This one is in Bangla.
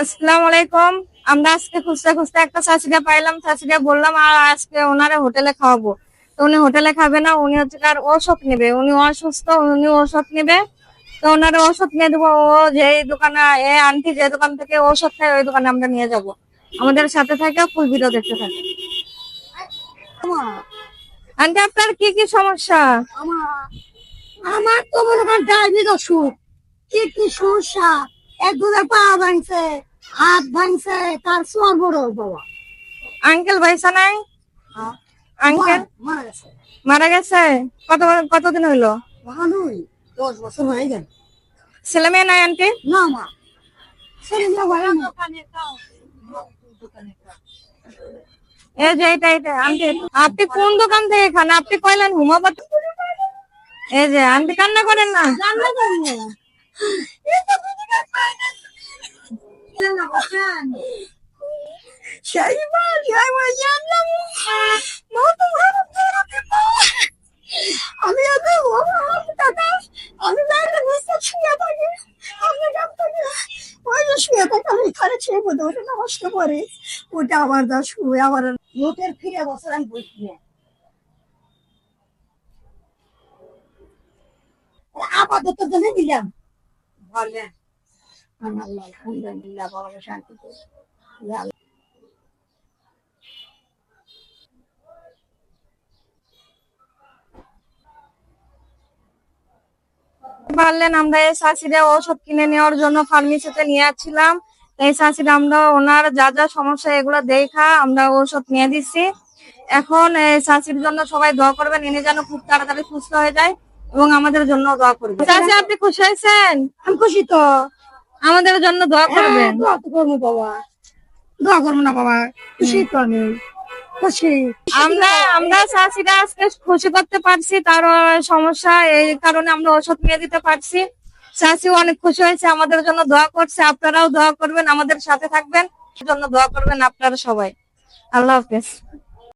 আসসালামু আলাইকুম। আমরা আজকে খুঁজতে খুঁজতে একটা চাষিকে পাইলাম। চাষিকে বললাম আর আজকে ওনারে হোটেলে খাওয়াবো। তো উনি হোটেলে খাবে না, উনি হচ্ছে আর ওষুধ নেবে। উনি অসুস্থ, উনি ওষুধ নেবে। তো ওনারে ওষুধ নিয়ে দেবো। ও যে দোকানে আন্টি যে দোকান থেকে ওষুধ খায় ওই দোকানে আমরা নিয়ে যাব। আমাদের সাথে থাকে ফুল ভিডিও দেখতে থাকে। আন্টি আপনার কি কি সমস্যা? আমার তো মনে করেন ডায়াবেটিস অসুখ। কি কি সমস্যা, এক দুধের পা ভাঙছে, হাত ভাঙছে, তার সোয়ার বড় বাবা। আঙ্কেল পয়সা নাই? আঙ্কেল মারা গেছে। মারা গেছে? কতদিন হইলো? ভালোই 10 বছর হয়ে গেল। ছেলে মেয়ে নাই আন্টি? না মা, ছেলে মেয়ে হয় না। এই যে এটা আন্টি, আপনি কোন দোকান থেকে খান? আপনি কইলেন হুমাপাতি। এই যে আন্টি কান্না করেন না। রান্না করবো। আমি আমি বাইরে বসে শুয়ে থাকি, আপনি কাপ থেকে ওই যে শুয়ে থাকি, আমি খারে ছেয়ে পড়ে ওটা নষ্ট করে ওটা আবার যা শুয়ে আবার লোকের ফিরে বছর আমি বসি আপাতত জেনে দিলাম। বলেন আল্লাহ আলহামদুলিল্লাহ, বাবা শান্তি করে। পারলেন আমরা এই চাষিরা ওষুধ কিনে নেওয়ার জন্য ফার্মেসিতে নিয়ে যাচ্ছিলাম। এই চাষিরা আমরা ওনার যা যা সমস্যা এগুলো দেখা আমরা ওষুধ নিয়ে দিচ্ছি। এখন এই চাষির জন্য সবাই দোয়া করবেন, ইনি যেন খুব তাড়াতাড়ি সুস্থ হয়ে যায় এবং আমাদের জন্য দোয়া করবেন। চাষি আপনি খুশি হয়েছেন? আমি খুশি তো। আমাদের জন্য দোয়া করবেন। দোয়া তো করবো বাবা, দোয়া করবো না বাবা, খুশি তো আমি খুশি। আমরা চাষিরা আজকে খুশি করতে পারছি, তার সমস্যা এই কারণে আমরা ওষুধ নিয়ে দিতে পারছি। চাষিও অনেক খুশি হয়েছে, আমাদের জন্য দোয়া করছে। আপনারাও দোয়া করবেন, আমাদের সাথে থাকবেন, জন্য দোয়া করবেন আপনারা সবাই। আল্লাহ হাফেজ।